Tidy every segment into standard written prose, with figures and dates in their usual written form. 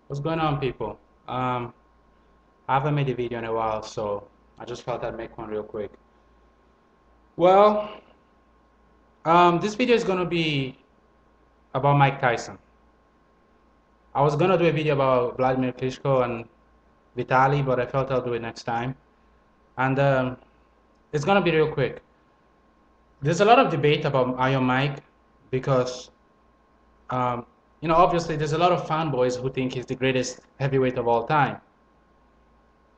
What's going on, people? I haven't made a video in a while, so I just felt I'd make one real quick. Well, this video is going to be about Mike Tyson. I was going to do a video about Vladimir Klitschko and Vitaly, but I felt I'll do it next time. And it's going to be real quick. There's a lot of debate about Iron Mike because, um, obviously there's a lot of fanboys who think he's the greatest heavyweight of all time.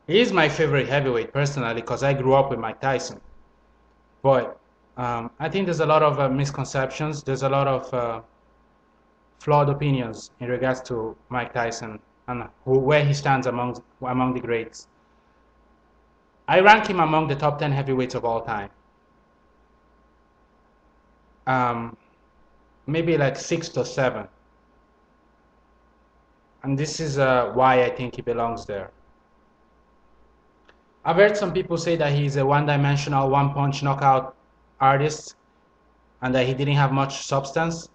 He is my favorite heavyweight personally because I grew up with Mike Tyson. But I think there's a lot of misconceptions. There's a lot of flawed opinions in regards to Mike Tyson and where he stands among the greats. I rank him among the top 10 heavyweights of all time. Maybe like 6th or 7th. And this is why I think he belongs there. I've heard some people say that he's a one-dimensional, one-punch knockout artist and that he didn't have much substance.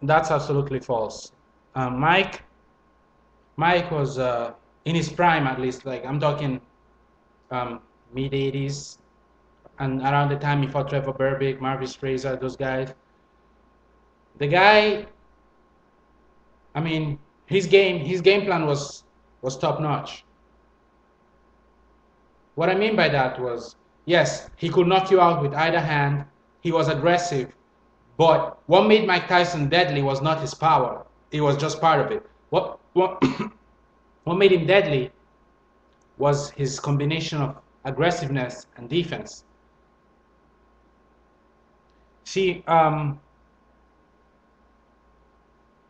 That's absolutely false. Mike was in his prime, at least. Like I'm talking mid 80s, and around the time he fought Trevor Berbick, Marvis Fraser, those guys. The guy, I mean, his game plan was top notch. What I mean by that was, yes, he could knock you out with either hand. He was aggressive. But what made Mike Tyson deadly was not his power. It was just part of it. What made him deadly was his combination of aggressiveness and defense. See,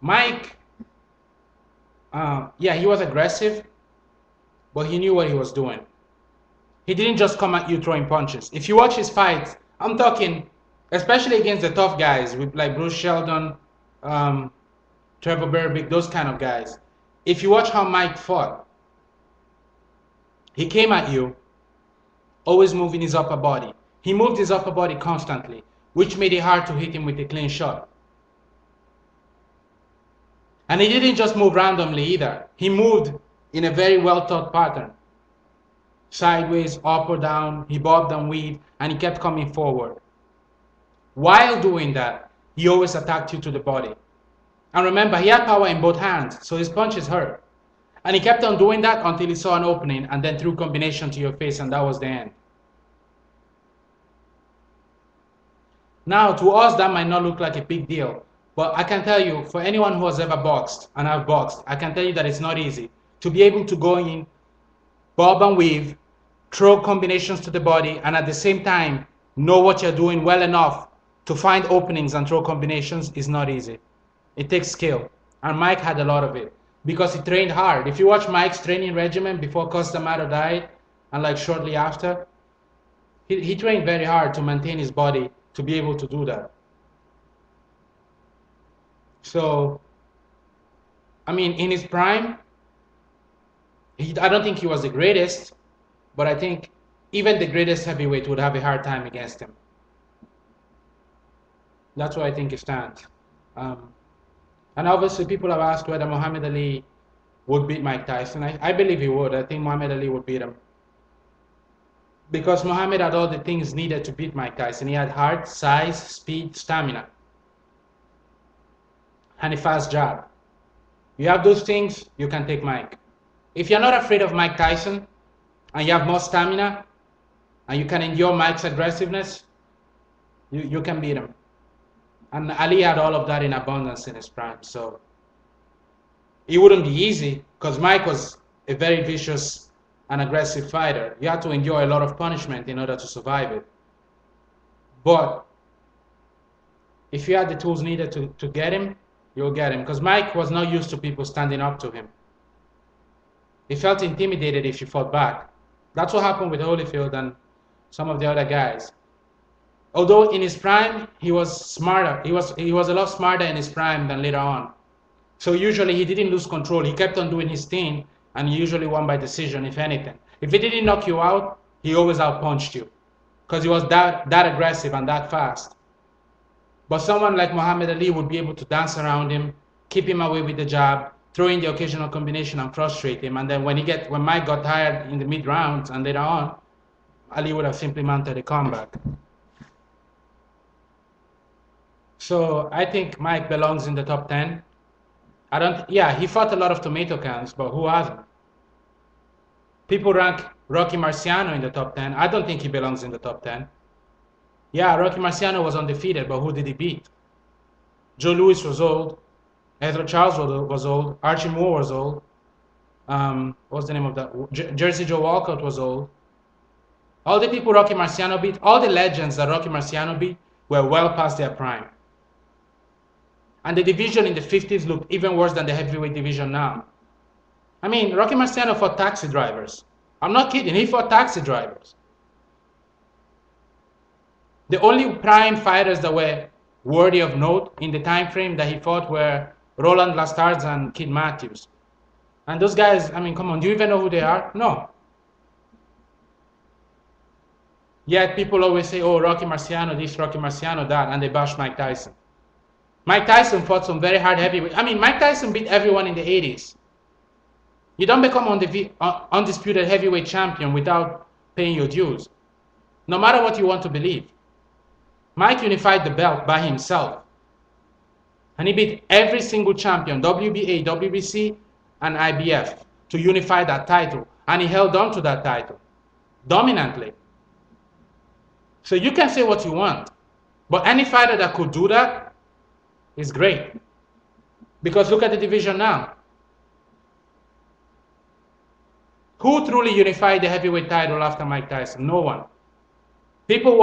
Mike, yeah, he was aggressive, but he knew what he was doing. He didn't just come at you throwing punches. If you watch his fights, I'm talking, especially against the tough guys, with like Bruce Sheldon, Trevor Berbick, those kind of guys. If you watch how Mike fought, he came at you, always moving his upper body. He moved his upper body constantly, which made it hard to hit him with a clean shot. And he didn't just move randomly either. He moved in a very well thought pattern. Sideways, up or down, he bobbed and weaved, and he kept coming forward. While doing that, he always attacked you to the body. And remember, he had power in both hands, so his punches hurt. And he kept on doing that until he saw an opening and then threw combination to your face, and that was the end. Now, to us, that might not look like a big deal, but I can tell you, for anyone who has ever boxed, and I've boxed, I can tell you that it's not easy to be able to go in, bob and weave, throw combinations to the body, and at the same time, know what you're doing well enough to find openings and throw combinations is not easy. It takes skill. And Mike had a lot of it because he trained hard. If you watch Mike's training regimen before Cus D'Amato died and like shortly after, he trained very hard to maintain his body to be able to do that. So, I mean, in his prime, I don't think he was the greatest, but I think even the greatest heavyweight would have a hard time against him. That's why I think he stands. And obviously, people have asked whether Muhammad Ali would beat Mike Tyson. I believe he would. I think Muhammad Ali would beat him. Because Muhammad had all the things needed to beat Mike Tyson. He had heart, size, speed, stamina, and a fast jab. You have those things, you can take Mike. If you're not afraid of Mike Tyson, and you have more stamina, and you can endure Mike's aggressiveness, you can beat him. And Ali had all of that in abundance in his prime, so it wouldn't be easy because Mike was a very vicious and aggressive fighter. You had to endure a lot of punishment in order to survive it. But if you had the tools needed to get him, you'll get him, because Mike was not used to people standing up to him. He felt intimidated if you fought back. That's what happened with Holyfield and some of the other guys. Although in his prime, he was smarter. He was a lot smarter in his prime than later on. So usually he didn't lose control. He kept on doing his thing, and he usually won by decision, if anything. If he didn't knock you out, he always outpunched you, because he was that aggressive and that fast. But someone like Muhammad Ali would be able to dance around him, keep him away with the jab, throw in the occasional combination and frustrate him. And then when Mike got tired in the mid rounds and later on, Ali would have simply mounted a comeback. So I think Mike belongs in the top 10. He fought a lot of tomato cans, but who hasn't? People rank Rocky Marciano in the top 10. I don't think he belongs in the top 10. Yeah, Rocky Marciano was undefeated, but who did he beat? Joe Louis was old. Ezra Charles was old. Archie Moore was old. What's the name of that? Jersey Joe Walcott was old. All the people Rocky Marciano beat, all the legends that Rocky Marciano beat were well past their prime. And the division in the 50s looked even worse than the heavyweight division now. I mean, Rocky Marciano fought taxi drivers. I'm not kidding, he fought taxi drivers. The only prime fighters that were worthy of note in the time frame that he fought were Roland Lastards and Kid Matthews. And those guys, I mean, come on, do you even know who they are? No. Yet people always say, oh, Rocky Marciano this, Rocky Marciano that, and they bash Mike Tyson. Mike Tyson fought some very hard heavyweight. I mean, Mike Tyson beat everyone in the 80s. You don't become undisputed heavyweight champion without paying your dues, no matter what you want to believe. Mike unified the belt by himself. And he beat every single champion, WBA, WBC, and IBF, to unify that title. And he held on to that title dominantly. So you can say what you want, but any fighter that could do that is great. Because look at the division now. Who truly unified the heavyweight title after Mike Tyson? No one. People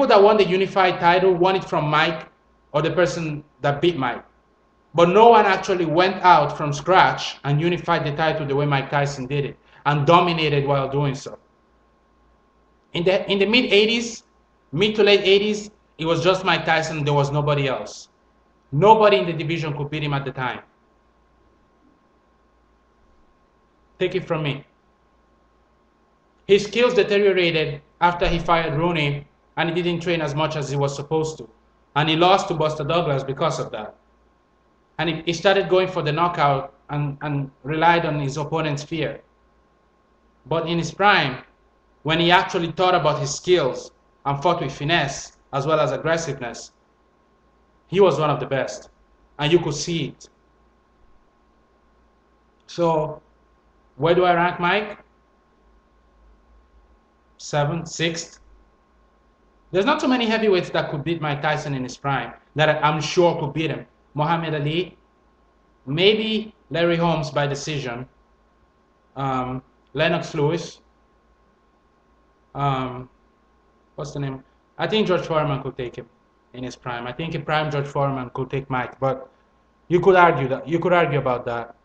that won the unified title won it from Mike or the person that beat Mike. But no one actually went out from scratch and unified the title the way Mike Tyson did it and dominated while doing so. In the mid-80s, mid to late 80s, it was just Mike Tyson, there was nobody else. Nobody in the division could beat him at the time. Take it from me. His skills deteriorated after he fired Rooney and he didn't train as much as he was supposed to. And he lost to Buster Douglas because of that. And he started going for the knockout and relied on his opponent's fear. But in his prime, when he actually thought about his skills and fought with finesse as well as aggressiveness, he was one of the best. And you could see it. So, where do I rank Mike? 7th, 6th. There's not too many heavyweights that could beat Mike Tyson in his prime that I'm sure could beat him. Muhammad Ali, maybe Larry Holmes by decision, Lennox Lewis, what's the name? I think George Foreman could take him in his prime. I think in prime George Foreman could take Mike, but you could argue that. You could argue about that.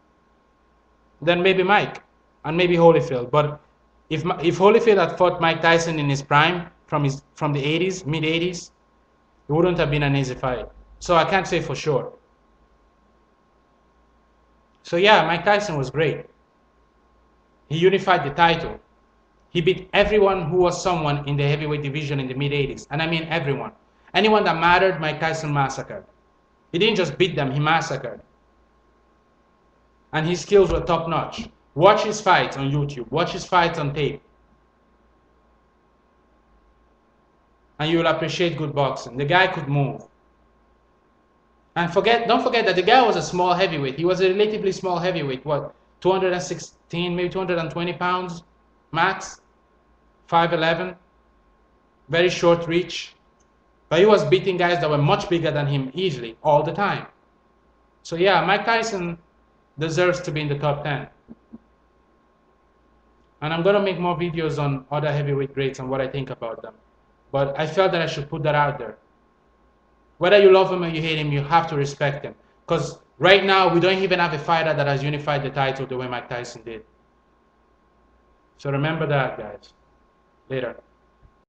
Then maybe Mike and maybe Holyfield. But if Holyfield had fought Mike Tyson in his prime from the 80s, mid 80s, it wouldn't have been an easy fight. So I can't say for sure. So yeah, Mike Tyson was great. He unified the title. He beat everyone who was someone in the heavyweight division in the mid 80s. And I mean everyone. Anyone that mattered, Mike Tyson massacred. He didn't just beat them, he massacred. And his skills were top notch. Watch his fights on YouTube. Watch his fights on tape. And you will appreciate good boxing. The guy could move. And don't forget that the guy was a small heavyweight. He was a relatively small heavyweight. What? 216, maybe 220 pounds max. 5'11". Very short reach. But he was beating guys that were much bigger than him easily, all the time. So yeah, Mike Tyson deserves to be in the top 10. And I'm going to make more videos on other heavyweight greats and what I think about them. But I felt that I should put that out there. Whether you love him or you hate him, you have to respect him. Because right now, we don't even have a fighter that has unified the title the way Mike Tyson did. So remember that, guys. Later.